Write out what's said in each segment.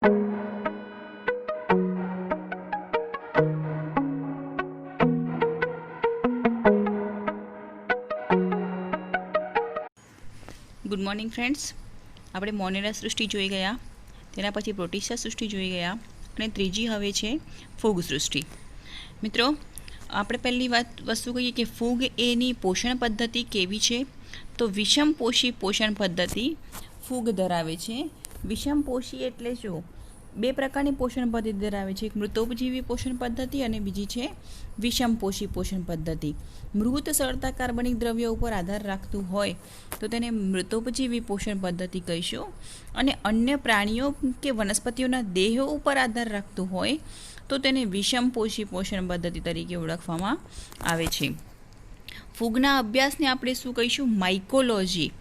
Good morning friends, આપણે મોનેરા સૃષ્ટિ જોઈ ગયા, તેના પછી પ્રોટિસ્ટા સૃષ્ટિ જોઈ ગયા અને ત્રીજી હવે છે ફૂગ સૃષ્ટિ. મિત્રો, આપણે પહેલી વસ્તુ કહીએ કે ફૂગ એની પોષણ પદ્ધતિ કેવી છે, તો વિષમપોષી પોષણ પદ્ધતિ ફૂગ ધરાવે છે. વિષમપોષી એટલે શું? બે પ્રકારની પોષણ પદ્ધતિ ધરાવે છે, એક મૃતોપજીવી પોષણ પદ્ધતિ અને બીજી છે વિષમપોષી પોષણ પદ્ધતિ. મૃત સળતા કાર્બનિક દ્રવ્યો ઉપર આધાર રાખતું હોય તો તેને મૃતોપજીવી પોષણ પદ્ધતિ કહીશું, અને અન્ય પ્રાણીઓ કે વનસ્પતિઓના દેહો ઉપર આધાર રાખતું હોય તો તેને વિષમપોષી પોષણ પદ્ધતિ તરીકે ઓળખવામાં આવે છે. ફૂગના અભ્યાસને આપણે શું કહીશું? માઇકોલોજી.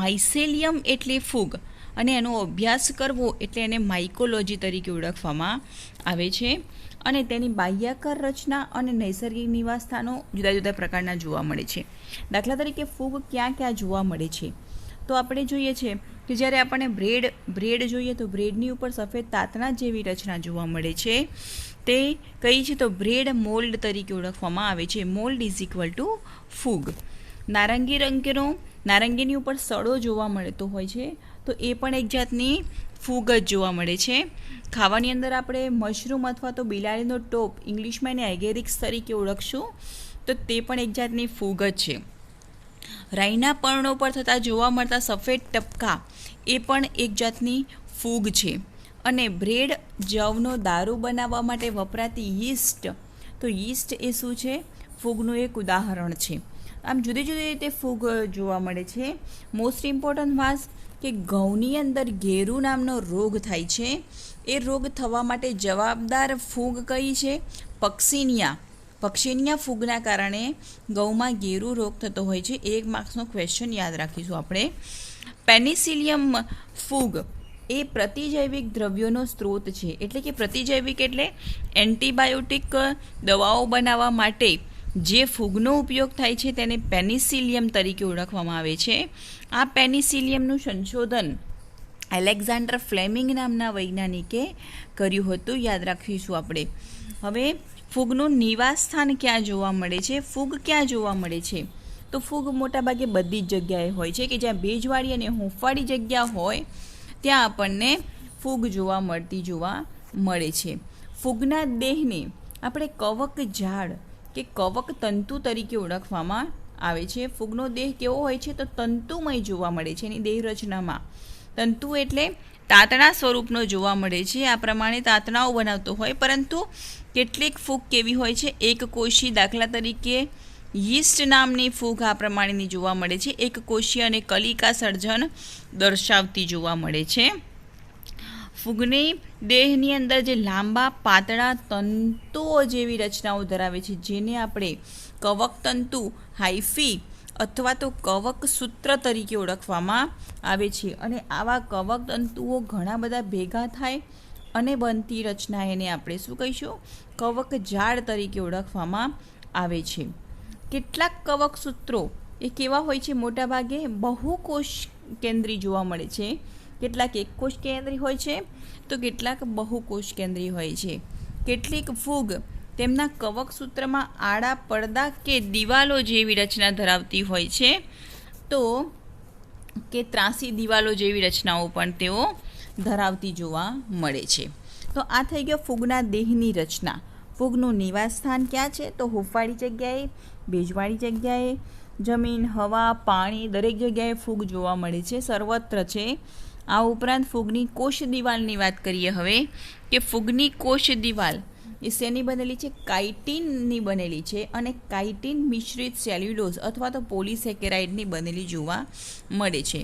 માઇસેલિયમ એટલે ફૂગ અને એનો અભ્યાસ કરવો એટલે એને માઇકોલોજી તરીકે ઓળખવામાં આવે છે. અને તેની બાહ્યાકાર રચના અને નૈસર્ગિક નિવાસસ્થાનો જુદા જુદા પ્રકારના જોવા મળે છે. દાખલા તરીકે ફૂગ ક્યાં ક્યાં જોવા મળે છે? તો આપણે જોઈએ છે કે જ્યારે આપણને બ્રેડ જોઈએ તો બ્રેડની ઉપર સફેદ તાતણા જેવી રચના જોવા મળે છે. તે કઈ છે? તો બ્રેડ મોલ્ડ તરીકે ઓળખવામાં આવે છે. મોલ્ડ ઇઝ ઇક્વલ ટુ ફૂગ. નારંગીની ઉપર સડો જોવા મળતો હોય છે તો એ પણ એક જાતની ફૂગ જ જોવા મળે છે. ખાવાની અંદર આપણે મશરૂમ અથવા તો બિલાડીનો ટોપ, ઇંગ્લિશમાં એને એગેરિક્સ તરીકે ઓળખશું, તો તે પણ એક જાતની ફૂગ જ છે. રાઈના પર્ણો પર થતા જોવા મળતા સફેદ ટપકા એ પણ એક જાતની ફૂગ છે. અને બ્રેડ, જવનો દારૂ બનાવવા માટે વપરાતી યીસ્ટ, તો યીસ્ટ એ શું છે? ફૂગનું એક ઉદાહરણ છે. આમ જુદી જુદી રીતે ફૂગ જોવા મળે છે. મોસ્ટ ઇમ્પોર્ટન્ટ વાત કે ઘઉંની અંદર ગેરુ નામનો રોગ થાય છે. એ રોગ થવા માટે જવાબદાર ફૂગ કઈ છે? પક્ષીનિયા ફૂગના કારણે ઘઉંમાં ગેરુ રોગ થતો હોય છે. 1 માર્ક્સનો ક્વેશ્ચન યાદ રાખીશું આપણે. પેનિસિલિયમ ફૂગ એ પ્રતિજૈવિક દ્રવ્યોનો સ્ત્રોત છે. એટલે કે પ્રતિજૈવિક એટલે એન્ટીબાયોટિક દવાઓ બનાવવા માટે જે ફૂગનો ઉપયોગ થાય છે તેને પેનિસિલિયમ તરીકે ઓળખવામાં આવે છે. આ પેનિસિલિયમનું સંશોધન એલેક્ઝાન્ડર ફ્લેમિંગ નામના વૈજ્ઞાનિકે કર્યું હતું, યાદ રાખીશું આપણે. હવે ફૂગનું નિવાસ સ્થાન ક્યાં જોવા મળે છે? ફૂગ ક્યાં જોવા મળે છે? તો ફૂગ મોટાભાગે બધી જ જગ્યાએ હોય છે કે જ્યાં ભેજવાળી અને હૂંફવાળી જગ્યા હોય ત્યાં આપણને ફૂગ જોવા મળે છે. ફૂગના દેહને આપણે કવક ઝાડ કે કવક તંતુ તરીકે ઓળખવામાં આવે છે. ફૂગનો દેહ કેવો હોય છે? તો તંતુમય જોવા મળે છે. એની દેહ રચનામાં તંતુ એટલે તાતણા સ્વરૂપનો જોવા મળે છે. આ પ્રમાણે તાતણાઓ બનાવતો હોય, પરંતુ કેટલીક ફૂગ કેવી હોય છે? એકકોષી. દાખલા તરીકે યીસ્ટ નામની ફૂગ આ પ્રમાણેની જોવા મળે છે. એકકોષી અને કલિકા સર્જન દર્શાવતી જોવા મળે છે. ફૂગની દેહની અંદર જે લાંબા પાતળા તંતુઓ જેવી રચનાઓ ધરાવે છે જેને આપણે કવક તંતુ, હાઇફી અથવા તો કવક સૂત્ર તરીકે ઓળખવામાં આવે છે. અને આવા કવક તંતુઓ ઘણા બધા ભેગા થાય અને બનતી રચના એને આપણે શું કહીશું? કવક ઝાડ તરીકે ઓળખવામાં આવે છે. કેટલાક કવક સૂત્રો એ કેવા હોય છે? મોટાભાગે બહુકોષ કેન્દ્રી જોવા મળે છે. કેટલાક એકકોષ કેન્દ્રી હોય છે તો કેટલાક બહુકોષ કેન્દ્રી હોય છે. કેટલીક ફૂગ તેમના કવક સૂત્રમાં આડા પડદા કે દિવાલો જેવી રચના ધરાવતી હોય છે, તો કે ત્રાસી દિવાલો જેવી રચનાઓ પણ તેઓ ધરાવતી જોવા મળે છે. તો આ થઈ ગયો ફૂગના દેહની રચના. ફૂગનું નિવાસ સ્થાન ક્યાં છે? તો હૂંફવાળી જગ્યાએ, ભેજવાળી જગ્યાએ, જમીન, હવા, પાણી દરેક જગ્યાએ ફૂગ જોવા મળે છે, સર્વત્ર છે. આ ઉપરાંત ફૂગની કોષ દિવાલની વાત કરીએ હવે, કે ફૂગની કોષ દિવાલ એ શેની બનેલી છે? કાઇટિનની બનેલી છે. અને કાઇટિન મિશ્રિત સેલ્યુલોઝ અથવા તો પોલિસેકેરાઇડની બનેલી જોવા મળે છે.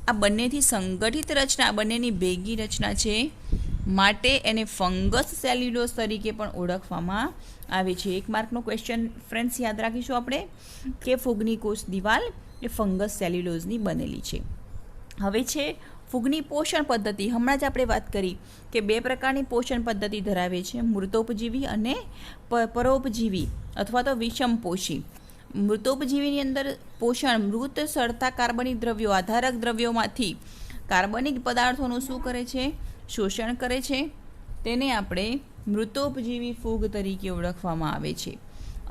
આ બંનેથી સંગઠિત રચના, બંનેની ભેગી રચના છે, માટે એને ફંગસ સેલ્યુલોઝ તરીકે પણ ઓળખવામાં આવે છે. 1 માર્કનો ક્વેશ્ચન ફ્રેન્ડ્સ યાદ રાખીશું આપણે કે ફૂગની કોષ દિવાલ એ ફંગસ સેલ્યુલોઝની બનેલી છે. હવે છે ફૂગની પોષણ પદ્ધતિ. હમણાં જ આપણે વાત કરી કે 2 પ્રકારની પોષણ પદ્ધતિ ધરાવે છે, મૃતોપજીવી અને પરોપજીવી અથવા તો વિષમપોષી. મૃતોપજીવીની અંદર પોષણ મૃત સળતા કાર્બનિક દ્રવ્યો, આધારક દ્રવ્યોમાંથી કાર્બનિક પદાર્થોનું શું કરે છે? શોષણ કરે છે તેને આપણે મૃતોપજીવી ફૂગ તરીકે ઓળખવામાં આવે છે.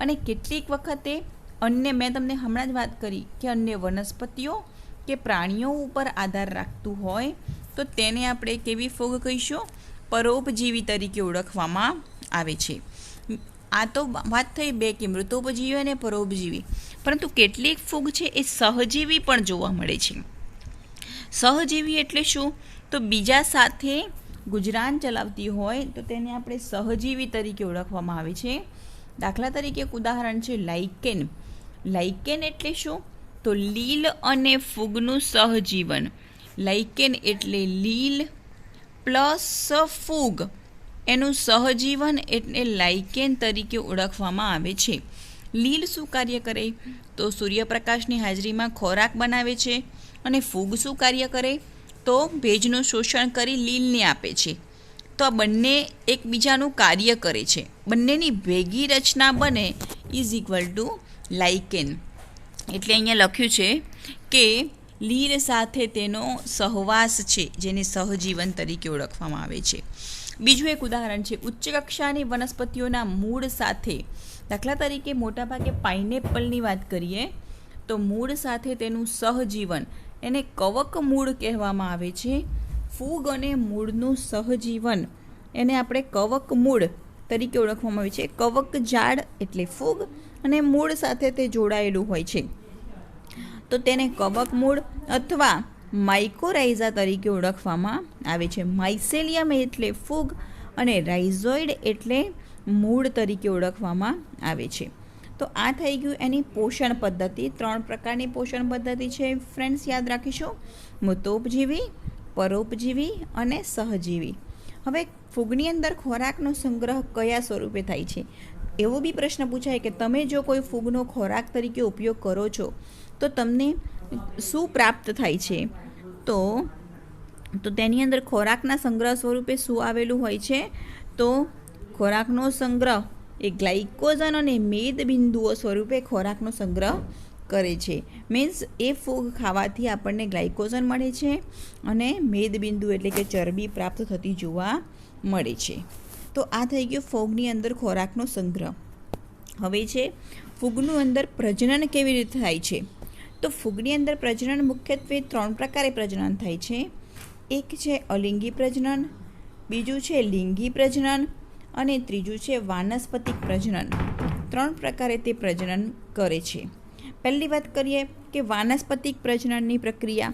અને કેટલીક વખતે અન્ય, મેં તમને હમણાં જ વાત કરી કે અન્ય વનસ્પતિઓ કે પ્રાણીઓ ઉપર આધાર રાખતું હોય તો તેને આપણે કેવી ફૂગ કહીશું? પરોપજીવી તરીકે ઓળખવામાં આવે છે. આ તો વાત થઈ બે કે મૃતોપજીવી અને પરોપજીવી, પરંતુ કેટલીક ફૂગ છે એ સહજીવી પણ જોવા મળે છે. સહજીવી એટલે શું? તો બીજા સાથે ગુજરાન ચલાવતી હોય તો તેને આપણે સહજીવી તરીકે ઓળખવામાં આવે છે. દાખલા તરીકે એક ઉદાહરણ છે લાઇકેન. લાઇકેન એટલે શું? તો લીલ અને ફૂગનું સહજીવન. લાઇકેન એટલે લીલ પ્લસ ફૂગ, એનું સહજીવન એટલે લાઇકેન તરીકે ઓળખવામાં આવે છે. લીલ શું કાર્ય કરે? તો સૂર્યપ્રકાશની હાજરીમાં ખોરાક બનાવે છે. અને ફૂગ શું કાર્ય કરે? તો ભેજનું શોષણ કરી લીલને આપે છે. તો આ બંને એકબીજાનું કાર્ય કરે છે. બંનેની ભેગી રચના બને ઇઝ ઇક્વલ ટુ લાઇકેન. એટલે અહીંયા લખ્યું છે કે લીલ સાથે તેનો સહવાસ છે, જેને સહજીવન તરીકે ઓળખવામાં આવે છે. બીજું એક ઉદાહરણ છે ઉચ્ચ કક્ષાની વનસ્પતિઓના મૂળ સાથે. દાખલા તરીકે મોટાભાગે પાઇનેપલની વાત કરીએ તો મૂળ સાથે તેનું સહજીવન, એને કવક મૂળ કહેવામાં આવે છે. ફૂગ અને મૂળનું સહજીવન એને આપણે કવક મૂળ તરીકે ઓળખવામાં આવે છે. કવક ઝાડ એટલે ફૂગ અને મૂળ સાથે તે જોડાયેલું હોય છે તો તેને કવક મૂળ અથવા માઇકોરાઇઝા તરીકે ઓળખવામાં આવે છે. માઇસેલિયમ એટલે ફૂગ અને રાઇઝોઇડ એટલે મૂળ તરીકે ઓળખવામાં આવે છે. તો આ થઈ ગયું એની પોષણ પદ્ધતિ. 3 પ્રકારની પોષણ પદ્ધતિ છે ફ્રેન્ડ્સ, યાદ રાખીશું: મૃતોપજીવી, પરોપજીવી અને સહજીવી. હવે ફૂગની અંદર ખોરાકનો સંગ્રહ કયા સ્વરૂપે થાય છે? એવો બી પ્રશ્ન પૂછાય કે તમે જો કોઈ ફૂગનો ખોરાક તરીકે ઉપયોગ કરો છો તો તમને શું પ્રાપ્ત થાય છે? તો તેની અંદર ખોરાકના સંગ્રહ સ્વરૂપે શું આવેલું હોય છે? તો ખોરાકનો સંગ્રહ એ ગ્લાયકોઝન અને મેદ બિંદુઓ સ્વરૂપે ખોરાકનો સંગ્રહ કરે છે. મીન્સ એ ફૂગ ખાવાથી આપણને ગ્લાયકોઝન મળે છે અને મેદ બિંદુ એટલે કે ચરબી પ્રાપ્ત થતી જોવા મળે છે. તો આ થઈ ગયું ફૂગની અંદર ખોરાકનો સંગ્રહ. હવે છે ફૂગનું અંદર પ્રજનન કેવી રીતે થાય છે? તો ફૂગની અંદર પ્રજનન મુખ્યત્વે 3 પ્રકારે પ્રજનન થાય છે. એક છે અલિંગી પ્રજનન, બીજું છે લિંગી પ્રજનન અને ત્રીજું છે વાનસ્પતિક પ્રજનન. 3 પ્રકારે તે પ્રજનન કરે છે. પહેલી વાત કરીએ કે વાનસ્પતિક પ્રજનનની પ્રક્રિયા.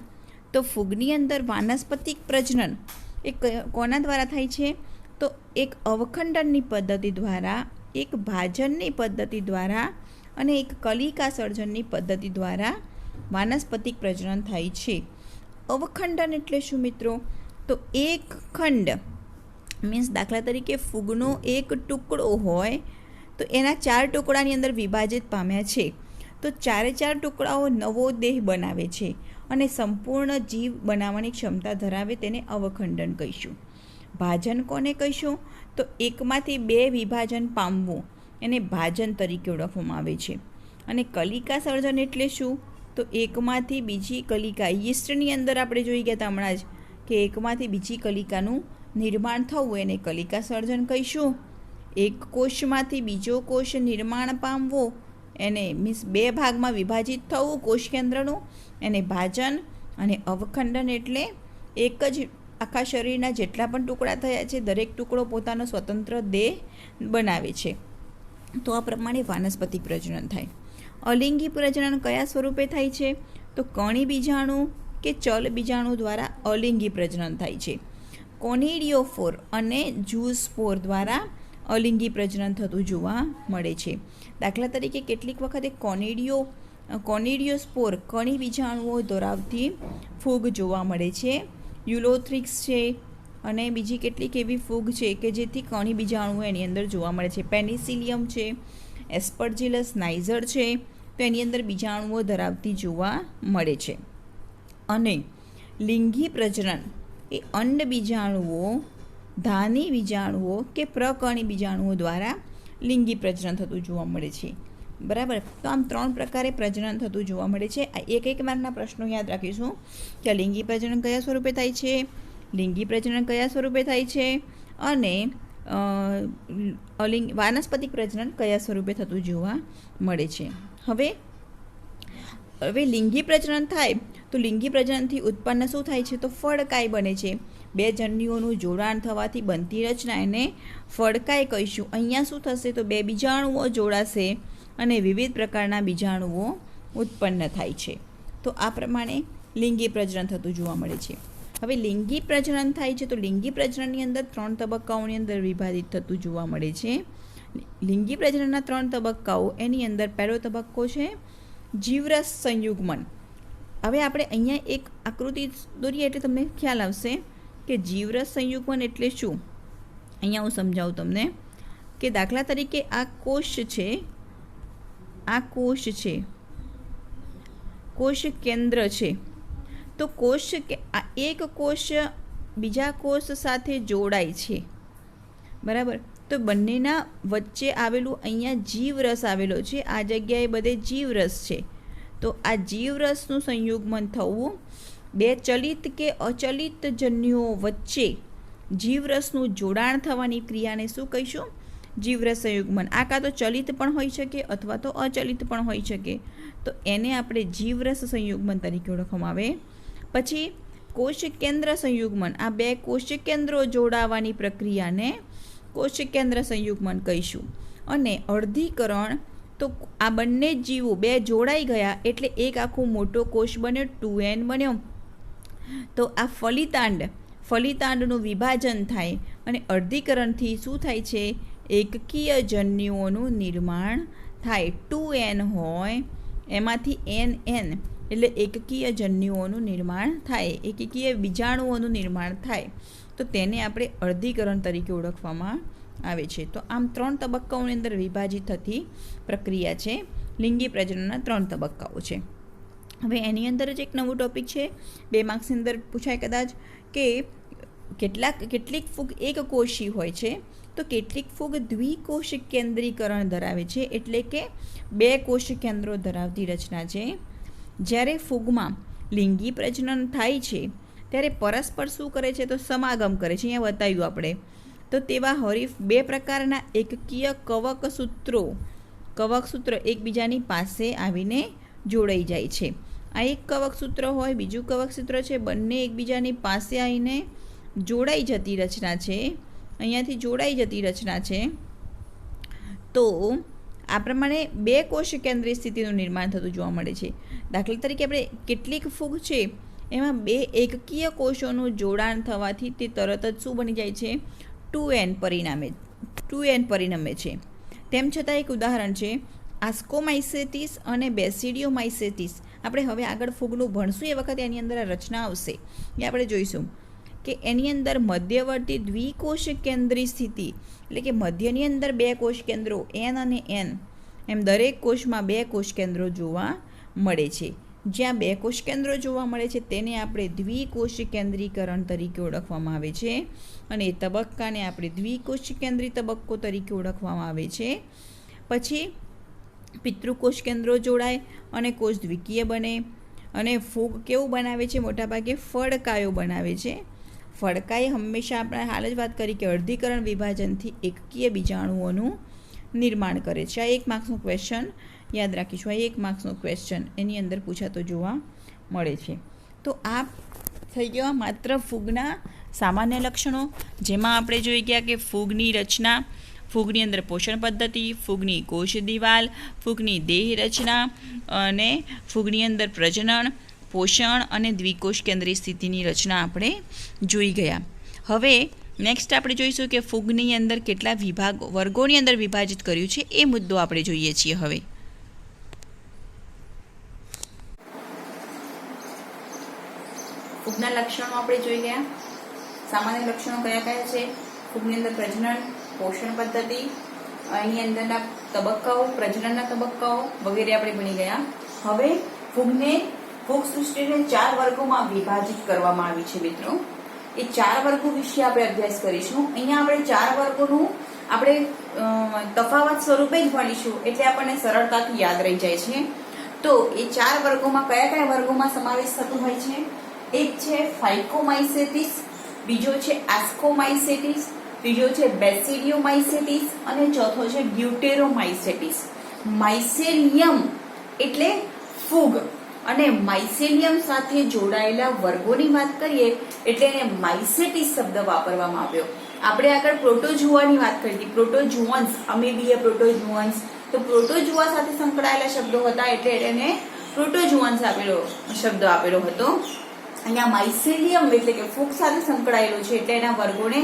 તો ફૂગની અંદર વાનસ્પતિક પ્રજનન એ કોના દ્વારા થાય છે? તો એક અવખંડનની પદ્ધતિ દ્વારા, એક ભાજનની પદ્ધતિ દ્વારા અને એક કલિકા સર્જનની પદ્ધતિ દ્વારા વાનસ્પતિક પ્રજનન થાય છે. અવખંડન એટલે શું મિત્રો? તો એક ખંડ મીન્સ દાખલા તરીકે ફૂગનો એક ટુકડો હોય તો એના 4 ટુકડાની અંદર વિભાજિત પામ્યા છે તો 4 ટુકડાઓ નવો દેહ બનાવે છે અને સંપૂર્ણ જીવ બનાવવાની ક્ષમતા ધરાવે તેને અવખંડન કહીશું. ભાજન કોને કહીશું? તો એકમાંથી 2 વિભાજન પામવું એને ભાજન તરીકે ઓળખવામાં આવે છે. અને કલિકા સર્જન એટલે શું? તો એકમાંથી બીજી કલિકા, યીસ્ટની અંદર આપણે જોઈ ગયા હતા હમણાં જ કે એકમાંથી બીજી કલિકાનું નિર્માણ થવું એને કલિકા સર્જન કહીશું. એક કોષમાંથી બીજો કોષ નિર્માણ પામવો એને મીન્સ 2 ભાગમાં વિભાજિત થવું કોષ કેન્દ્રનું એને ભાજન. અને અવખંડન એટલે એક જ આખા શરીરના જેટલા પણ ટુકડા થયા છે દરેક ટુકડો પોતાનો સ્વતંત્ર દેહ બનાવે છે. તો આ પ્રમાણે વાનસ્પતિક પ્રજનન થાય. અલિંગી પ્રજનન કયા સ્વરૂપે થાય છે? તો કણી બીજાણુ કે ચલ બીજાણુ દ્વારા અલિંગી પ્રજનન થાય છે. કોનિડિયોફોર અને ઝૂસ્પોર દ્વારા અલિંગી પ્રજનન થતું જોવા મળે છે. દાખલા તરીકે કેટલીક વખતે કોનિડિયોસ્પોર કણી બીજાણુઓ ધરાવતી ફૂગ જોવા મળે છે. યુલોથ્રિક્સ છે અને બીજી કેટલીક એવી ફૂગ છે કે જેથી કણી બીજાણુઓ એની અંદર જોવા મળે છે. પેનિસિલિયમ છે, એસ્પરજિલસ નાઇઝર છે, તો એની અંદર બીજાણુઓ ધરાવતી જોવા મળે છે. અને લિંગી પ્રજનન એ અંડ બીજાણુઓ, ધાની બીજાણુઓ કે પ્રકણી બીજાણુઓ દ્વારા લિંગી પ્રજનન થતું જોવા મળે છે. બરાબર. તો આમ 3 પ્રકારે પ્રજનન થતું જોવા મળે છે. આ એક માર્કના પ્રશ્નો યાદ રાખીશું કે લિંગી પ્રજનન કયા સ્વરૂપે થાય છે, લિંગી પ્રજનન કયા સ્વરૂપે થાય છે અને વાનસ્પતિક પ્રજનન કયા સ્વરૂપે થતું જોવા મળે છે. હવે લિંગી પ્રજનન થાય તો લિંગી પ્રજનનથી ઉત્પન્ન શું થાય છે? તો ફળકાય બને છે. બે જન્યુઓનું જોડાણ થવાથી બનતી રચના એને ફળકાય કહીશું. અહીંયા શું થશે? તો બે બીજાણુઓ જોડાશે અને વિવિધ પ્રકારના બીજાણુઓ ઉત્પન્ન થાય છે. તો આ પ્રમાણે લિંગી પ્રજનન થતું જોવા મળે છે. હવે લિંગી પ્રજનન થાય છે તો લિંગી પ્રજનનની અંદર 3 તબક્કાઓની અંદર વિભાજિત થતું જોવા મળે છે. લિંગી પ્રજનનના 3 તબક્કાઓ, એની અંદર પહેલો તબક્કો છે જીવરસ સંયુગ્મન. હવે આપણે અહીંયા એક આકૃતિ દોરીએ એટલે તમને ખ્યાલ આવશે કે જીવરસ સંયુગ્મન એટલે શું. અહીંયા હું સમજાવું તમને કે દાખલા તરીકે આ કોષ છે, કોષ કેન્દ્ર છે. તો એક કોષ બીજા કોષ સાથે જોડાય છે, બરાબર. તો બંનેના વચ્ચે આવેલું અહીંયા જીવરસ આવેલો છે, આ જગ્યાએ બધે જીવરસ છે. તો આ જીવરસનું સંયુગ્મન થવું, બે ચલિત કે અચલિત જન્યુઓ વચ્ચે જીવરસનું જોડાણ થવાની ક્રિયાને શું કહીશું? જીવરસ સંયુગ્મન. આ કાં તો ચલિત પણ હોઈ શકે અથવા તો અચલિત પણ હોઈ શકે. તો એને આપણે જીવરસ સંયુગ્મન તરીકે ઓળખવામાં આવે. પછી કોષ કેન્દ્ર સંયુગ્મન, આ બે કોષ કેન્દ્રો જોડાવાની પ્રક્રિયાને કોષ કેન્દ્ર સંયુગ્મન કહીશું. અને અર્ધીકરણ, તો આ બંને જીવો બે જોડાઈ ગયા એટલે એક આખો મોટો કોષ બન્યો, 2n બન્યો. તો આ ફલિતાંડનું વિભાજન થાય અને અર્ધીકરણથી શું થાય છે? એકકીય જન્યુઓનું નિર્માણ થાય. 2n હોય એમાંથી nn એટલે એકકીય જન્યુઓનું નિર્માણ થાય, એકકીય બીજાણુઓનું નિર્માણ થાય. તો તેને આપણે અર્ધીકરણ તરીકે ઓળખવામાં આવે છે. તો આમ 3 તબક્કાઓની અંદર વિભાજિત થતી પ્રક્રિયા છે. લિંગી પ્રજનનના 3 તબક્કાઓ છે. હવે એની અંદર જ એક નવું ટોપિક છે, 2 માર્ક્સની અંદર પૂછાય કદાચ, કે કેટલીક ફૂગ એક કોષી હોય છે તો કેટલીક ફૂગ દ્વિકોષ કેન્દ્રીકરણ ધરાવે છે, એટલે કે 2 કોષ કેન્દ્રો ધરાવતી રચના છે. જ્યારે ફૂગમાં લિંગી પ્રજનન થાય છે ત્યારે પરસ્પર શું કરે છે? તો સમાગમ કરે છે. અહીંયા બતાવ્યું આપણે. તો તેવા હરીફ 2 પ્રકારના એકકીય કવકસૂત્ર એકબીજાની પાસે આવીને જોડાઈ જાય છે. આ એક કવકસૂત્ર હોય, બીજું કવકસૂત્ર છે, બંને એકબીજાની પાસે આવીને જોડાઈ જતી રચના છે. અહીંયાથી જોડાઈ જતી રચના છે. તો આ પ્રમાણે 2 કોષ કેન્દ્રીય સ્થિતિનું નિર્માણ થતું જોવા મળે છે. દાખલા તરીકે આપણે કેટલીક ફૂગ છે એમાં 2 એકકીય કોષોનું જોડાણ થવાથી તે તરત જ શું બની જાય છે? 2n પરિણમે છે. તેમ છતાં એક ઉદાહરણ છે આસ્કોમાઇસેટિસ અને બેસિડિયોમાઇસેટિસ. આપણે હવે આગળ ફૂગનું ભણશું એ વખતે એની અંદર આ રચના આવશે, એ આપણે જોઈશું કે એની અંદર મધ્યવર્તી દ્વિકોષ કેન્દ્રી સ્થિતિ, એટલે કે મધ્યની અંદર 2 કોષ કેન્દ્રો n અને n એમ દરેક કોષમાં 2 કોષ કેન્દ્રો જોવા મળે છે. જ્યાં 2 કોષ કેન્દ્રો જોવા મળે છે તેને આપણે દ્વિકોષ કેન્દ્રીકરણ તરીકે ઓળખવામાં આવે છે અને એ તબક્કાને આપણે દ્વિકોષ કેન્દ્રી તબક્કો તરીકે ઓળખવામાં આવે છે. પછી પિતૃકોષ કેન્દ્રો જોડાય અને કોષ દ્વિકીય બને અને ફૂગ કેવું બનાવે છે? મોટાભાગે ફળકાયો બનાવે છે. ફળકાય હંમેશા આપણે હાલ જ વાત કરી કે અર્ધીકરણ વિભાજનથી એકકીય બીજાણુઓનું નિર્માણ કરે છે. આ 1 માર્ક્સનો ક્વેશ્ચન યાદ રાખીશું. આ 1 માર્ક્સનો ક્વેશ્ચન એની અંદર પૂછાતો જોવા મળે છે. તો આ થઈ ગયા માત્ર ફૂગના સામાન્ય લક્ષણો, જેમાં આપણે જોઈ ગયા કે ફૂગની રચના, ફૂગની અંદર પોષણ પદ્ધતિ, ફૂગની કોષ દિવાલ, ફૂગની દેહ રચના અને ફૂગની અંદર પ્રજનન, પોષણ અને દ્વિકોષ કેન્દ્રીય સ્થિતિની રચના આપણે જોઈ ગયા. હવે નેક્સ્ટ આપણે જોઈશું કે ફૂગની અંદર કેટલા વર્ગોની અંદર વિભાજિત કર્યું છે એ મુદ્દો આપણે જોઈએ છીએ. હવે ફૂગના લક્ષણો આપણે જોઈ ગયા. સામાન્ય લક્ષણો કયા કયા છે? ફૂગની અંદર પ્રજનન, પોષણ પદ્ધતિ, એની અંદરના તબક્કાઓ, પ્રજનનના તબક્કાઓ વગેરે આપણે ભણી ગયા. હવે ફૂગ સૃષ્ટિને 4 વર્ગોમાં વિભાજિત કરવામાં આવી છે મિત્રો. એ 4 વર્ગો વિશે આપણે અભ્યાસ કરીશું. અહીંયા આપણે 4 વર્ગોનું આપણે તફાવત સ્વરૂપે જ ભણીશું એટલે આપણને સરળતાથી યાદ રહી જાય છે. તો એ 4 વર્ગોમાં કયા કયા વર્ગોમાં સમાવેશ થતો હોય છે? એક છે ફાઇકોમાઇસેટિસ, બીજો છે એસ્કોમાઇસેટિસ, ત્રીજો છે બેસિડિયોમાઇસેટિસ અને ચોથો છે ગ્યુટેરોમાઇસેટિસ. માઇસેલિયમ એટલે ફૂગ અને માઇસેલિયમ સાથે જોડાયેલા વર્ગોની વાત કરીએ એટલે એને માઇસેટિસ શબ્દ વાપરવામાં આવ્યો. આપણે આગળ પ્રોટોઝોઆની વાત કરી હતી, પ્રોટોઝોઅન્સ, અમીબિયા પ્રોટોઝોઅન્સ, તો પ્રોટોઝોઆ સાથે સંકળાયેલા શબ્દો હતા એટલે એને પ્રોટોઝોઅન્સ શબ્દ આપેલો હતો. અહીંયા માઇસેલિયમ એટલે કે ફૂગ સાથે સંકળાયેલું છે એટલે એના વર્ગોને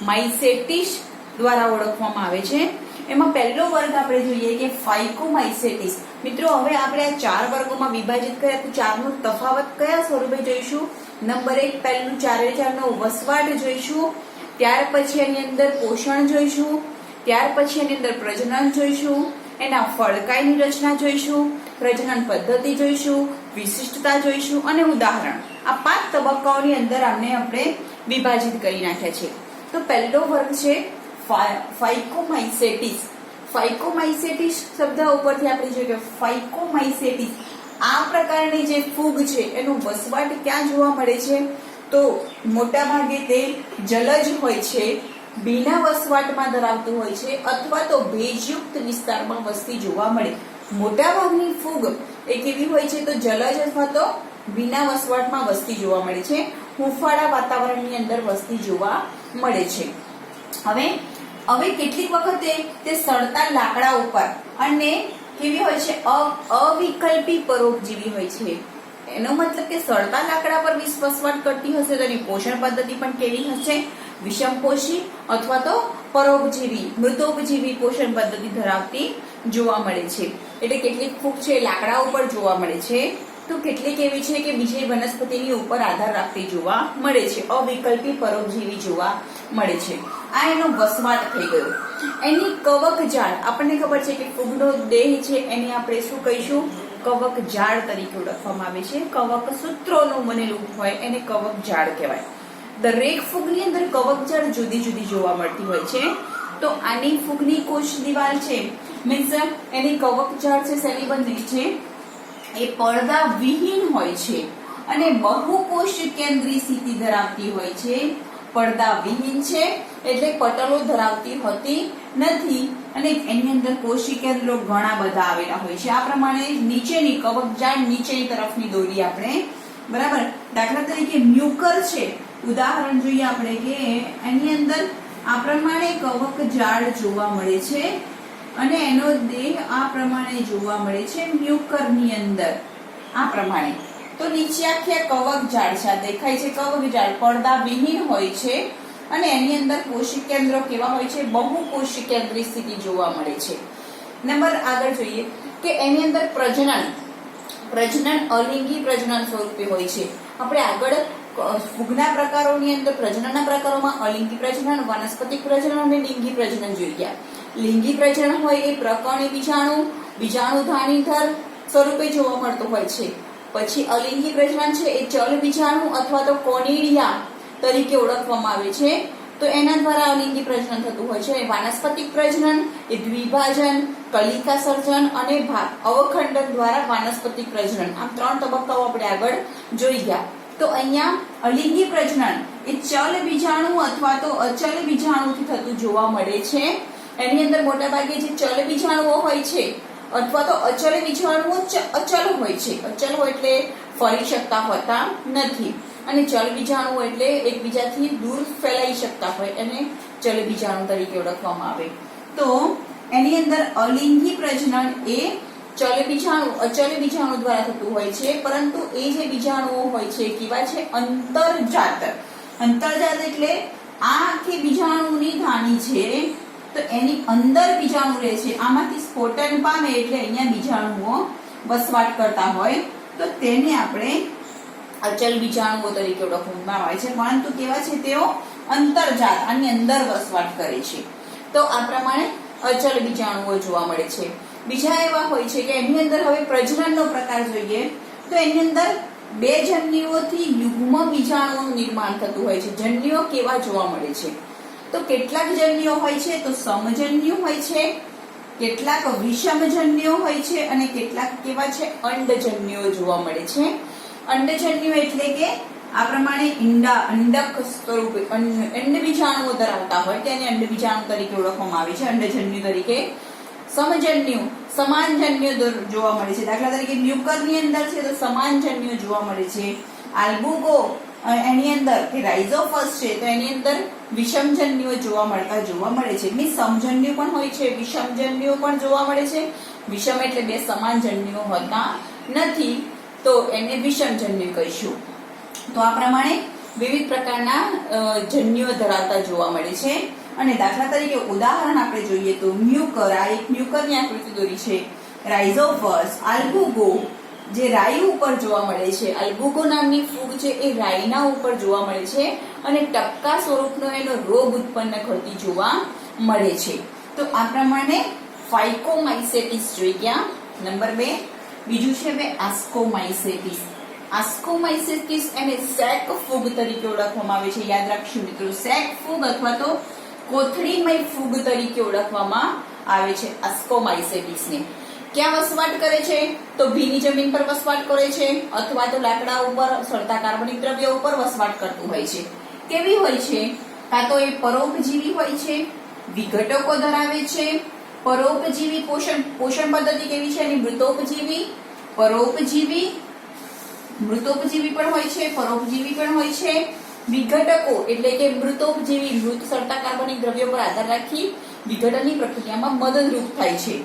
માઇસેટિસ દ્વારા ઓળખવામાં આવે છે. એમાં પહેલો વર્ગ આપણે જોઈએ કે ફાઇકોમાઇસેટિસ. મિત્રો હવે આપણે આ 4 વર્ગોમાં વિભાજિત કર્યા તો 4નો તફાવત કયા સ્વરૂપે જોઈશું. નંબર 1 પહેલું 4 નો વસવાટ જોઈશું, ત્યાર પછી એની અંદર પોષણ જોઈશું, ત્યાર પછી એની અંદર પ્રજનન જોઈશું, એના ફળકાયની રચના જોઈશું, પ્રજનન પદ્ધતિ જોઈશું, વિશિષ્ટતા જોઈશું અને ઉદાહરણ. આ 5 તબક્કાઓની અંદર આપણે વિભાજિત કરી નાખ્યા છે. તો પહેલો વર્ગ છે ફાઇકોમાઇસેટિસ. ફાઇકોમાઇસેટિસ શબ્દ ઉપરથી આપણે જોઈએ કે ફાઇકોમાઇસેટિસ આ પ્રકારની જે ફૂગ છે એનો વસવાટ ક્યાં જોવા મળે છે તો મોટા ભાગે તે જલજ હોય છે, બીના વસવાટમાં ધરાવતું હોય છે અથવા તો ભેજયુક્ત વિસ્તારમાં વસતી જોવા મળે. મોટા ભાગની ફૂગ એ કેવી હોય છે તો જલજ અથવા તો બીના વસવાટમાં વસતી જોવા મળે છે, હુંફાળા વાતાવરણની અંદર વસતી જોવા મળે છે. હવે કેટલીક વખતે તે સળતા લાકડા ઉપર અને કેવી હોય છે અવિકલ્પી પરોપજીવી હોય છે. એનો મતલબ કે સળતા લાકડા પર વસવાટ કરતી હશે તો એની પોષણ પદ્ધતિ પણ કેવી હશે, વિષમપોષી અથવા તો પરોપજીવી મૃતોપજીવી પોષણ પદ્ધતિ ધરાવતી જોવા મળે છે. એટલે કેટલીક ફૂગ છે લાકડા ઉપર જોવા મળે છે તો કેટલીક એવી છે કે બીજી વનસ્પતિની ઉપર આધાર રાખતી જોવા મળે છે, અવિકલ્પી પરોપજીવી જોવા મળે છે. આ એનો વસવાટ થઈ ગયો. એની કવક જાળ, આપણને ખબર છે કે ફૂગનો દેહ છે એને આપણે શું કહીશું, કવક જાળ તરીકે ઓળખવામાં આવે છે. કવક સૂત્રોનું બનેલું હોય એને કવક જાળ કહેવાય. દરેક ફૂગની અંદર કવક જાળ જુદી જુદી જોવા મળતી હોય છે. તો આની ફૂગની કોષ દિવાલ છે મીન્સ એની કવક જાળ છે શેની બનેલી છે એ પડદા વિહીન હોય છે અને બહુકોષ કેન્દ્રી સ્થિતિ ધરાવતી હોય છે. પડદા વિહીન છે એટલે પટલો ધરાવતી હોતી નથી અને એની અંદર કોષી કેન્દ્રો ઘણા બધા આવેલા હોય છે. આ પ્રમાણે નીચેની કવક જાળ નીચેની તરફની દોરી આપણે બરાબર. દાખલા તરીકે મ્યુકર છે, ઉદાહરણ જોઈએ આપણે કે એની અંદર આ પ્રમાણે કવક જાળ જોવા મળે છે અને એનો દેહ આ પ્રમાણે જોવા મળે છે મ્યુકરની અંદર આ પ્રમાણે. તો નીચે આખી કવક જાળ છે, દેખાય છે કવક જાળ પડદા વિહીન હોય છે અને એની અંદર કોશિક કેન્દ્રો કેવા હોય છે, બહુકોશી કેન્દ્રી સ્થિતિ જોવા મળે છે. નંબર આગળ જોઈએ કે એની અંદર પ્રજનન અલિંગી પ્રજનન સ્વરૂપે હોય છે. આપણે આગળ ફૂગના પ્રકારોની અંદર પ્રજનનના પ્રકારોમાં અલિંગી પ્રજનન, વનસ્પતિક પ્રજનન અને લિંગી પ્રજનન જોઈ ગયા. લિંગી પ્રજનન હોય એ પ્રકર્ણી બીજાણુધાનીધર સ્વરૂપે જોવા મળતું હોય છે. પછી અલિંગી પ્રજનન છે એ ચલ બીજાણુ અથવા તો કોનિડિયા તરીકે ઓળખવામાં આવે છે. તો એના દ્વારા અલિંગી પ્રજનન થતું હોય છે. વાનસ્પતિક પ્રજનન એ દ્વિભાજન, કલિકા સર્જન અને અવખંડન દ્વારા વાનસ્પતિક પ્રજનન, આમ 3 તબક્કાઓ આપણે આગળ જોઈ ગયા. તો અહીંયા અલિંગી પ્રજનન એ ચલ બીજાણુ અથવા તો અચલ બીજાણુથી થતું જોવા મળે છે. એની અંદર મોટા ભાગે જે ચલ બીજાણુઓ હોય છે અથવા તો અચલ બીજાણુઓ અચલ હોય છે. અચલ હોય એટલે ફરી શકતા હોતા નથી અને ચલ બીજાણુઓ એટલે એકબીજાથી દૂર ફેલાઈ શકતા હોય અને ચલ બીજાણુ તરીકે ઓળખવામાં આવે. તો એની અંદર અલિંગી પ્રજનન એ ચલ બીજાણુ અચલ બીજાણુ દ્વારા થતું હોય છે, પરંતુ એ જે બીજાણુઓ હોય છે કેવા છે, અંતરજાત. અંતરજાત એટલે આ આખી બીજાણુની ધાની છે તો એની અંદર બીજાણુ રહે છે, આમાંથી સ્ફોટન પામે એટલે અહીંયા બીજાણુઓ વસવાટ કરતા હોય તો તેને આપણે અચલ બીજાણુઓ તરીકે ઓળખવામાં આવે છે, પરંતુ કેવા છે તેઓ અંતરજાત, આની અંદર વસવાટ કરે છે. તો આ પ્રમાણે અચલ બીજાણુઓ જોવા મળે છે. બીજા એવા હોય છે કે એની અંદર હવે પ્રજનનનો પ્રકાર જોઈએ તો એની અંદર 2 જન્યુઓથી યુગ્મ બીજાણુઓનું નિર્માણ થતું હોય છે. જન્યુઓ કેવા જોવા મળે છે તો કેટલાક જન્યુઓ હોય છે તો સમજન્યુ હોય છે, કેટલાક વિષમજન્યુઓ હોય છે અને કેટલાક કેવા છે અંડજન્યુઓ જોવા મળે છે. અંડજન્યુ એટલે કે આ પ્રમાણે અંડક સ્વરૂપે અંડબીજાણુઓ ધરાવતા હોય તેને અંડબીજાણુ તરીકે ઓળખવામાં આવે છે, અંડજન્યુ તરીકે. સમજન્યુ સમાનજન્યુ જોવા મળે છે. દાખલા તરીકે મ્યુકરની અંદર છે તો સમાનજન્યુ જોવા મળે છે. આલ્બુગો એની અંદર કે રાઇઝોફસ છે તો એની અંદર વિષમજન્યુઓ જોવા મળે છે. મીન્સ સમજન્યુ પણ હોય છે, વિષમજન્યુઓ પણ જોવા મળે છે. વિષમ એટલે બે સમાન જન્યુઓ હોતા નથી તો એને વિષમજન્યુ કહીશું. તો આ પ્રમાણે વિવિધ પ્રકારના જન્યુઓ ધરાવતા જોવા મળે છે. અને દાખલા તરીકે ઉદાહરણ આપણે જોઈએ તો મ્યુકર, આ એક મ્યુકરની આકૃતિ દોરી છે. રાઇઝોફસ, આલ્બુગો જે રાઈ ઉપર જોવા મળે છે. આલ્બુગો નામની ફૂગ છે એ રાઈના ઉપર જોવા મળે છે અને ટપકા સ્વરૂપનો એનો રોગ ઉત્પન્ન કરતી જોવા મળે છે. તો આ પ્રમાણે ફાઇકોમાઇસેટિસ જોઈ ગયા, નંબર 2. બીજું છે હવે આસ્કોમાઇસેટિસ. આસ્કોમાઇસેટિસ એને સેક ફૂગ તરીકે ઓળખવામાં આવે છે. યાદ રાખજો મિત્રો, સેક ફૂગ અથવા તો કોથળીમય ફૂગ તરીકે ઓળખવામાં આવે છે આસ્કોમાઇસેટિસને. ક્યાં વસવાટ કરે છે તો ભીની જમીન પર વસવાટ કરે છે અથવા તો લાકડા ઉપર સળતા કાર્બનિક દ્રવ્યો ઉપર વસવાટ કરતું હોય છે. કેવી હોય છે? કાં તો એ પરોપજીવી હોય છે, વિઘટકો ધરાવે છે. પરોપજીવી પોષણ પદ્ધતિ કેવી છે એની? મૃતોપજીવી, પરોપજીવી, મૃતોપજીવી પણ હોય છે, પરોપજીવી પણ હોય છે. વિઘટકો એટલે કે મૃતોપજીવી, મૃત સળતા કાર્બનિક દ્રવ્યો પર આધાર રાખી વિઘટનની પ્રક્રિયામાં મદદરૂપ થાય છે.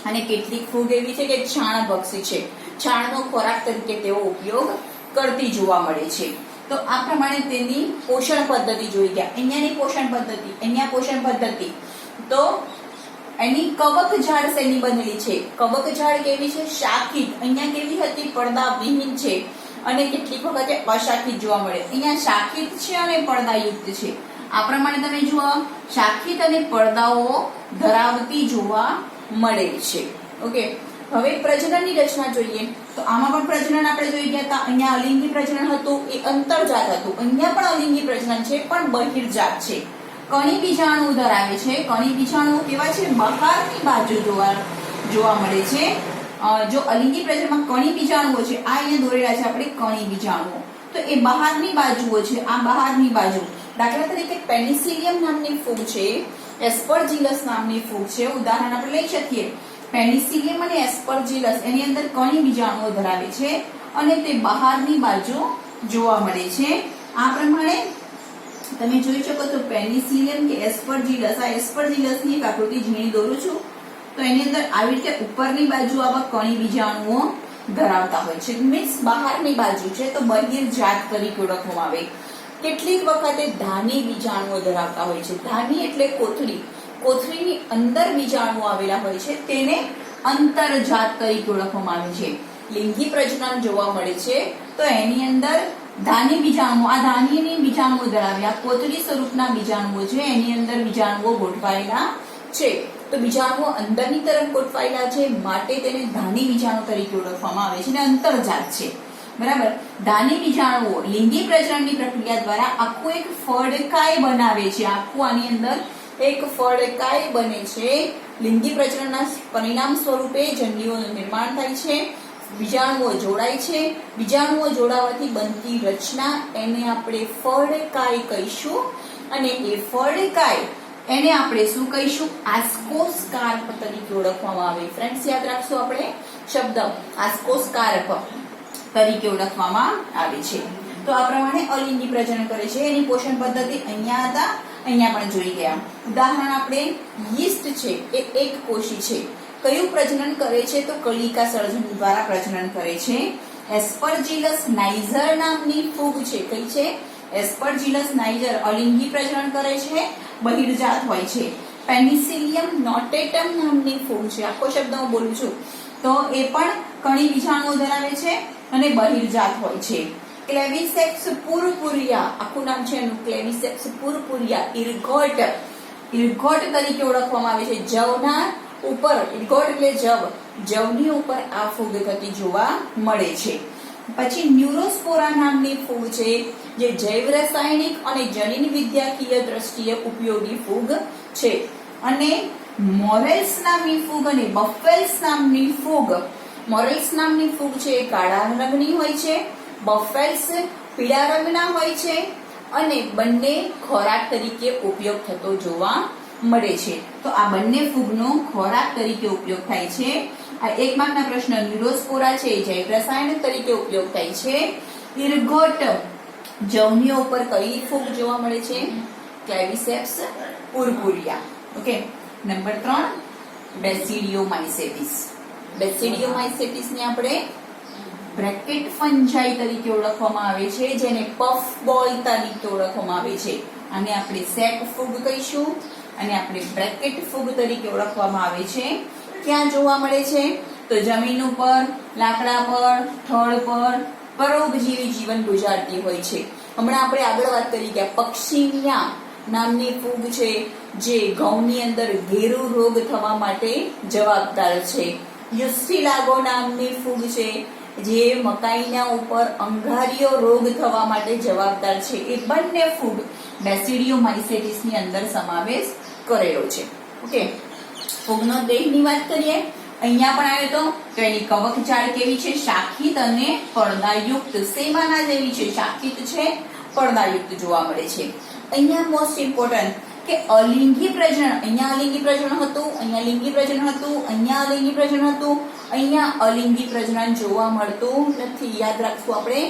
અને કેટલીક ફૂગ એવી છે કે છાણભક્ષી છે, છાણનો ખોરાક તરીકે તેઓ ઉપયોગ કરતી જોવા મળે છે. તો આ પ્રમાણે તેની પોષણ પદ્ધતિ જોઈ ગયા. અહીંયાની પોષણ પદ્ધતિ, અહીંયા પોષણ પદ્ધતિ. તો એની કવક ઝાડ શેની બનેલી છે? કવક ઝાડ કેવી છે? શાખિત. અહીંયા કેવી હતી? પડદા વિહીન છે અને કેટલીક વખતે અશાખિત જોવા મળે. અહીંયા શાખિત છે અને પડદાયુક્ત છે. આ પ્રમાણે તમે જુઓ, શાખિત અને પડદાઓ ધરાવતી જોવા મળે છે. ઓકે, હવે પ્રજનનની રચના જોઈએ તો આમાં પણ પ્રજનન આપણે જોઈ ગયા હતા. અહીંયા અલિંગી પ્રજનન હતું એ અંતર્જાત હતું. અહીંયા પણ અલિંગી પ્રજનન છે પણ બહિર્જાત છે. કણી બીજાણુ ધરાવે છે. કણી બીજાણુ કેવા છે? બહારની બાજુ જોવા મળે છે. જો અલિંગી પ્રજનનમાં કણી બીજાણુઓ છે, આ અહીંયા દોરેલા છે આપણે કણી બીજાણુઓ, તો એ બહારની બાજુઓ છે. આ બહારની બાજુ. દાખલા તરીકે પેનિસિલિયમ નામની ફૂગ છે, એસ્પરજીલસ નામની ફૂગ છે, ઉદાહરણ આપણે લઈ શકીએ. પેનિસિલિયમ અને એસ્પરજીલસ એની અંદર કણી બીજાણુઓ ધરાવે છે અને તે બહારની બાજુ જોવા મળે છે. આ પ્રમાણે તમે જોઈ શકો છો પેનિસિલિયમ કે એસ્પરજીલસ. આ એસ્પરજીલસની એક આકૃતિ ઝીણી દોરું છું તો એની અંદર આવી રીતે ઉપરની બાજુ આવા કણી બીજાણુઓ ધરાવતા હોય છે. મીન્સ બહારની બાજુ છે તો બહિર્જાત તરીકે ઓળખવામાં આવે. કેટલીક વખતે ધાની બીજાણુઓ ધરાવતા હોય છે. ધાની એટલે કોથળી. કોથળીની અંદર બીજાણુઓ આવેલા હોય છે તેને અંતરજાત તરીકે ઓળખવામાં આવે છે. લિંગી પ્રજનન જોવા મળે છે તો એની અંદર ધાની બીજાણુઓ, આ ધાનીની બીજાણુઓ ધરાવે, આ કોથળી સ્વરૂપના બીજાણુઓ છે એની અંદર બીજાણુઓ ગોઠવાયેલા છે. તો બીજાણુઓ અંદરની તરફ ગોઠવાયેલા છે માટે તેને ધાની બીજાણુ તરીકે ઓળખવામાં આવે છે અને અંતરજાત છે. બરાબર. ધાની બીજાણુઓ લિંગી પ્રજનનની પ્રક્રિયા દ્વારા આખું એક ફળકાય બનાવે છે. આખું આની અંદર એક ફળકાય બને છે. લિંગી પ્રજનનના પરિણામ સ્વરૂપે જન્યુઓનું નિર્માણ થાય છે. બીજાણુઓ જોડાય છે. બીજાણુઓ જોડાવાથી બનતી રચના એને આપણે ફળકાય કહીશું અને એ ફળકાય એને આપણે શું કહીશું? આસ્કોસ્કાર્પ તરીકે ઓળખવામાં આવે. ફ્રેન્ડ્સ, યાદ રાખશો આપણે શબ્દ આસ્કોસ્કાર્પ તરીકે ઓળખવામાં આવે છે. તો આ પ્રમાણે અલિંગી પ્રજનન કરે છે. એની પોષણ પદ્ધતિ અહીંયા હતા, અહીંયા પણ જોઈ ગયા. ઉદાહરણ આપણે યીસ્ટ છે એ એક કોષી છે. કયું પ્રજનન કરે છે તો કલિકા સર્જન દ્વારા પ્રજનન કરે છે. એસ્પરજીલસ નાઇઝર નામની ફૂગ છે. કઈ છે? એસ્પરજીલસ નાઇઝર અલિંગી પ્રજનન કરે છે, બહિર્જાત હોય છે. પેનિસિલિયમ નોટેટમ નામની ફૂગ છે. આખો શબ્દ હું બોલું છું તો એ પણ કણી બીજાણુઓ ધરાવે છે અને બહિર્જાત હોય છે. ક્લેવિસેપ્સ પુરપુરિયા, આખું નામ છે એનું ક્લેવિસેપ્સ પુરપુરિયા, ઇરગોટ તરીકે ઓળખવામાં આવે છે. જવના ઉપર, ઇરગોટ એટલે જવની ઉપર આ ફૂગ થતી જોવા મળે છે. પછી ન્યુરોસ્પોરા નામની ફૂગ છે જે જૈવ રાસાયણિક અને જનીન વિદ્યાકીય દ્રષ્ટિએ ઉપયોગી ફૂગ છે. અને મોરેલ્સ નામની ફૂગ અને બફેલ્સ નામની ફૂગ. મોરેલ્સ નામની ફૂગ છે એ કાળા રંગની હોય છે. બફેલ્સ પીળા રંગના હોય છે અને બંને ખોરાક તરીકે ઉપયોગ થતો જોવા મળે છે. તો આ બંને ફૂગનો ખોરાક તરીકે ઉપયોગ થાય છે. આ 1 માર્કના પ્રશ્ન ન્યુરોસ્પોરા છે, જૈવ રસાયણ તરીકે ઉપયોગ થાય છે. ઇરગોટ જવની ઉપર કઈ ફૂગ જોવા મળે છે? ક્લેવિસેપ્સ પુર્પુરિયા. ઓકે. નંબર 3 બેસિડિયોમાઇસેટિસ. બેસિડિયોમાઇસેટિસ ને આપણે બ્રેકેટ ફંજાઈ તરીકે ઓળખવામાં આવે છે, જેને પફ બોલ તરીકે ઓળખવામાં આવે છે. આને આપણે સેક ફૂગ કહીશું અને આપણે બ્રેકેટ ફૂગ તરીકે ઓળખવામાં આવે છે. ક્યાં જોવા મળે છે? તો જમીન ઉપર, લાકડા પર, થડ પર પરોપજીવી જીવન ગુજારતી હોય છે. હમણાં આપણે આગળ વાત કરી કે પક્ષીનિયા નામની ફૂગ છે, જે ઘઉંની અંદર ઘેરુ રોગ થવા માટે જવાબદાર છે. યુસ્ટિલાગો નામની ફૂગ છે, જે મકાઈના ઉપર અંગારિયો રોગ થવા માટે જવાબદાર છે. એ બંને ફૂગ બેસિડિયોમાઇસેટિસ ની અંદર સમાવેશ કરેલો છે. ઓકે. ફૂગનો દેહની વાત કરીએ, અહીંયા પણ આવ્યો તો એની કવક જાળ કેવી છે? શાખિત અને પડદાયુક્ત. શેમાના જેવી છે? શાખિત છે, પડદાયુક્ત જોવા મળે છે. અહીંયા મોસ્ટ ઇમ્પોર્ટન્ટ કે અલિંગી પ્રજનન. અહીંયા અલિંગી પ્રજનન હતું, અહીંયા લિંગી પ્રજનન હતું, અહીંયા અલિંગી પ્રજનન હતું, અહીંયા અલિંગી પ્રજનન જોવા મળતું નથી. યાદ રાખવું આપણે,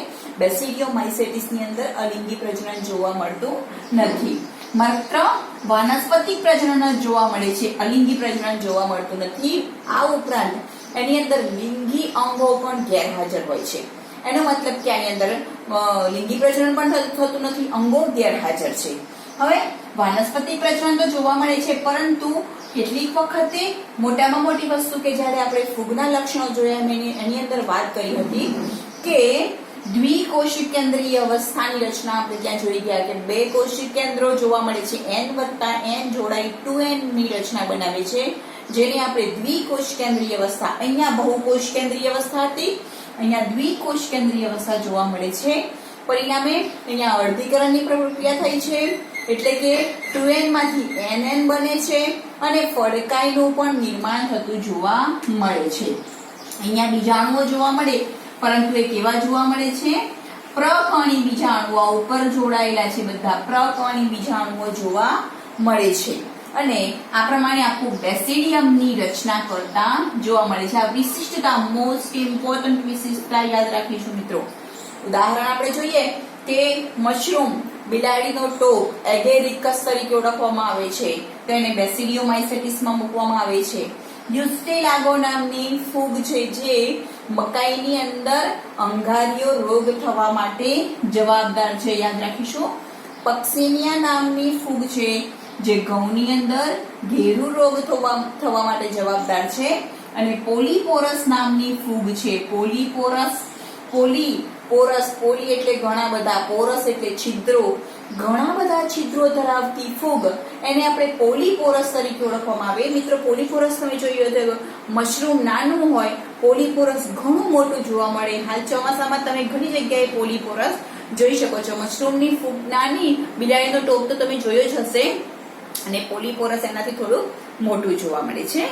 બેસિડિયોમાઇસેટિસ ની અંદર અલિંગી પ્રજનન જોવા મળતું નથી. માત્ર વાનસ્પતિક પ્રજનન જ જોવા મળે છે, અલિંગી પ્રજનન જોવા મળતું નથી. આ ઉપરાંત એની અંદર લિંગી અંગો પણ ગેરહાજર હોય છે. એનો મતલબ કે આની અંદર લિંગી પ્રજનન પણ થતું નથી, અંગો ગેરહાજર છે. હવે વાનસ્પતિક પ્રજનન તો જોવા મળે છે, પરંતુ કેટલીક વખતે મોટામાં મોટી વસ્તુ કે જ્યારે આપણે ફૂગના લક્ષણો જોયા એની અંદર વાત કરી હતી કે દ્વિકોષી કેન્દ્રીય અવસ્થાની રચના આપણે ત્યાં જોઈ ગયા કે 2 કોષી કેન્દ્રો જોવા મળે છે. n+n જોડાઈ 2n ની રચના બનાવે છે, જેને આપણે દ્વિકોષ કેન્દ્રીય અવસ્થા. અહીંયા બહુકોષ કેન્દ્રીય અવસ્થા હતી, અહીંયા દ્વિકોષ કેન્દ્રીય અવસ્થા જોવા મળે છે. પરિણામે અહીંયા અર્ધીકરણની પ્રક્રિયા થઈ છે, એટલે કે 2n માંથી nn બને છે અને ફડકાઈનું પણ નિર્માણ થતું જોવા મળે છે. અહીંયા બીજાણુઓ જોવા મળે, પરંતુ એ કેવા જોવા મળે છે? પ્રકર્ણી બીજાણુઓ ઉપર જોડાયેલા છે. બધા પ્રકર્ણી બીજાણુઓ જોવા મળે છે અને આ પ્રમાણે આખું બેસિડિયમની રચના કરતા જોવા મળે છે. આ વિશિષ્ટતા, મોસ્ટ ઇમ્પોર્ટન્ટ વિશિષ્ટતા યાદ રાખીશું મિત્રો. ઉદાહરણ આપણે જોઈએ કે મશરૂમ, બિલાડીનો ટોપ એગેરિકસ તરીકે ઓળખવામાં આવે છે, તો એને બેસિડિયોમાઇસેટિસમાં મૂકવામાં આવે છે. યુસ્ટિલાગો નામની ફૂગ છે, જે મકાઈની અંદર અંગારિયો રોગ થવા માટે જવાબદાર છે, યાદ રાખીશું. પક્સિનિયા નામની ફૂગ છે, જે ઘઉંની અંદર ઘેરુ રોગ થવા માટે જવાબદાર છે. અને પોલીપોરસ નામની ફૂગ છે. પોલી એટલે ઘણા બધા, પોરસ એટલે છિદ્રો, ઘણા બધા છિદ્રો ધરાવતી ફૂગ, એને આપણે પોલીપોરસ તરીકે ઓળખવામાં આવે. મિત્રો, પોલીપોરસ તમે જોયું તો મશરૂમ નાનું હોય, પોલીપોરસ ઘણું મોટું જોવા મળે. હાલ ચોમાસામાં તમે ઘણી જગ્યાએ પોલીપોરસ જોઈ શકો છો. મશરૂમની ફૂગ નાની, બિલાડીનો ટોપ તો તમે જોયો જ હશે, અને પોલીપોરસ એનાથી થોડું મોટું જોવા મળે છે.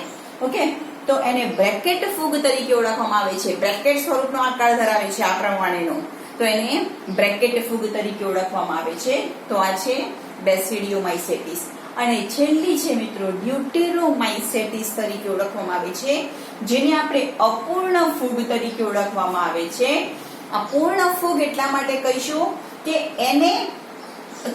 ઓકે. તો એને બ્રેકેટ ફૂગ તરીકે ઓળખવામાં આવે છે. બ્રેકેટ સ્વરૂપનો આકાર ધરાવે છે આ પ્રમાણેનો, તો એને બ્રેકેટ ફૂગ તરીકે ઓળખવામાં આવે છે. તો આ છે બેસિડિયોમાઇસેટિસ. અને છેલ્લી છે મિત્રો ડ્યુટેરોમાઇસેટિસ તરીકે ઓળખવામાં આવે છે, જેને આપણે અપૂર્ણ ફૂગ તરીકે ઓળખવામાં આવે છે. અપૂર્ણ ફૂગ એટલા માટે કહીશું કે એને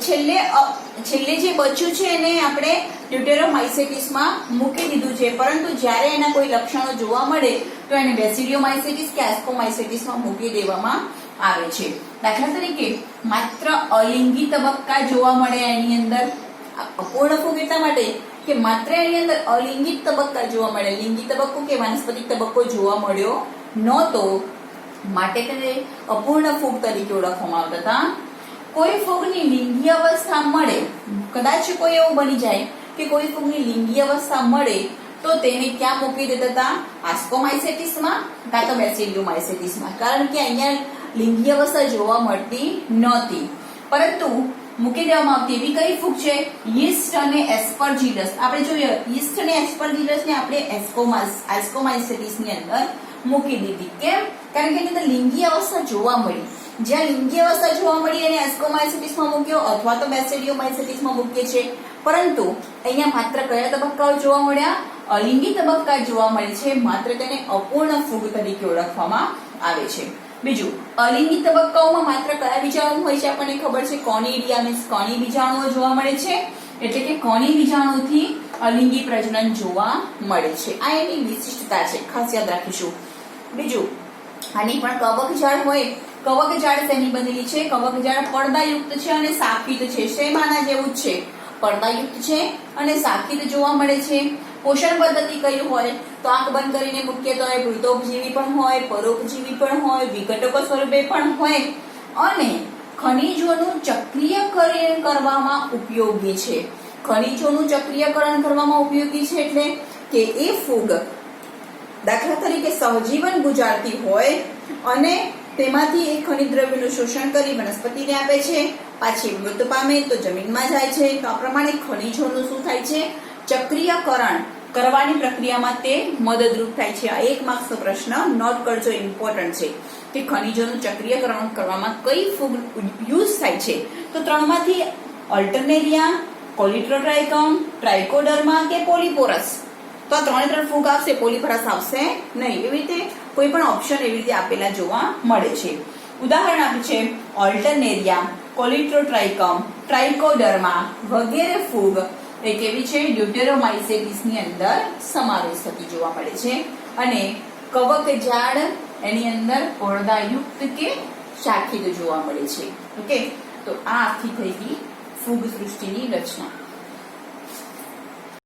છેલ્લે જે બચ્યું છે એને આપણે ડ્યુટેરોમાઇસેટિસમાં મૂકી દીધું છે, પરંતુ જ્યારે એના કોઈ લક્ષણો જોવા મળે તો એને બેસિડિયોમાઇસેટિસ કે એસ્કોમાઇસેટિસમાં મૂકી દેવામાં આવે છે. દાખલા તરીકે માત્ર અલિંગી તબક્કા જોવા મળે એની અંદર. અપૂર્ણ ફૂગ એટલા માટે કે માત્ર એની અંદર અલિંગિત તબક્કા જોવા મળે, લિંગી તબક્કો કે વાનસ્પતિક તબક્કો જોવા મળ્યો નહોતો, માટે તેને અપૂર્ણ ફૂગ તરીકે ઓળખવામાં આવતા હતા. કોઈ ફૂગની લિંગી અવસ્થા મળે, કદાચ કોઈ એવું બની જાય કે કોઈ ફૂગની લિંગી અવસ્થા મળે, તો તેને ક્યાં મૂકી દેતા હતા? આસ્કોમાઇસેટિસમાં કાં તો બેસિડિયોમાઇસેટિસમાં, કારણ કે અહીંયા લિંગી અવસ્થા જોવા મળતી નહોતી. પરંતુ મૂકી દેવામાં આવતી એવી કઈ ફૂગ છે? યીસ્ટ અને એસ્પરજીલસ. આપણે જોઈએ યીસ્ટ અને એસ્પરજીલસ ને આપણે એસ્કોમાઇસેટિસ ની અંદર મૂકી દીધી. કેમ? કારણ કે એની અંદર લિંગી અવસ્થા જોવા મળી. જ્યાં લિંગીય અવસ્થા જોવા મળી એને એસ્કોમાઇસિટીસમાં મૂક્યો અથવા તો બેસિડિયોમાઇસિટીસમાં મૂકીએ છીએ, પરંતુ અહીંયા માત્ર કયા તબક્કાઓ જોવા મળ્યા? અલિંગી તબક્કા જોવા મળે છે, માત્ર તેને અપૂર્ણ ફૂગ તરીકે ઓળખવામાં આવે છે. બીજું, અલિંગી તબક્કાઓમાં માત્ર કયા બીજાણુ હોય છે આપણને ખબર છે? કોનિડિયા મીન્સ કણી બીજાણુઓ જોવા મળે છે, એટલે કે કણી બીજાણુથી અલિંગી પ્રજનન જોવા મળે છે. આ એની વિશિષ્ટતા છે, ખાસ યાદ રાખીશું. બીજું, આની પણ કવક જાળ હોય. કવક જાળ તેની બનેલી છે. કવક જાળ પડદાયુક્ત છે અને સાકિત છે. શેમાના જેવું જ છે, પડદાયુક્ત છે અને સાકિત જોવા મળે છે. પોષણ પદ્ધતિ કઈ હોય? તો આંખ બંધ કરીને મૂકીએ તો એ મૃતોપજીવી પણ હોય, પરોપજીવી પણ હોય, વિઘટકો સ્વરૂપે પણ હોય અને ખનિજોનું ચક્રીયકરણ કરવામાં ઉપયોગી છે. ખનિજોનું ચક્રીયકરણ કરવામાં ઉપયોગી છે એટલે કે એ ફૂગ દાખલા તરીકે સહજીવન ગુજારતી હોય અને તેમાંથી એક ખનિજ દ્રવ્યનું શોષણ કરી વનસ્પતિને આપે છે, પાછી મૃત પામે તો જમીનમાં જાય છે. તો આ પ્રમાણે ખનિજોનું શું થાય છે? ચક્રીયકરણ કરવાની પ્રક્રિયામાં તે મદદરૂપ થાય છે. આ 1 માર્ક્સનો પ્રશ્ન નોટ કરજો, ઇમ્પોર્ટન્ટ છે કે ખનિજોનું ચક્રીયકરણ કરવામાં કઈ ફૂગ યુઝ થાય છે. તો ત્રણમાંથી અલ્ટરનેરિયા, કોલિટ્રોટ્રાઇકમ, ટ્રાઇકોડર્મા કે પોલિપોરસ, તો આ 3 ફૂગ આવશે, પોલિપોરસ આવશે નહીં. એવી રીતે કોઈ પણ ઓપ્શન એવી રીતે આપેલા જોવા મળે છે. ઉદાહરણ આપ્યું છે અલ્ટરનેરિયા, કોલિટ્રોટ્રાઇકમ, ટ્રાઇકોડર્મા વગેરે ફૂગ એ કેવી છે? ડ્યુટેરોમાઇસેટિસની અંદર સમાવેશ થતી જોવા મળે છે અને કવક જાળ એની અંદર પડદાયુક્ત કે શાખિત જોવા મળે છે. ઓકે, તો આ આખી થઈ ગઈ ફૂગ સૃષ્ટિની રચના.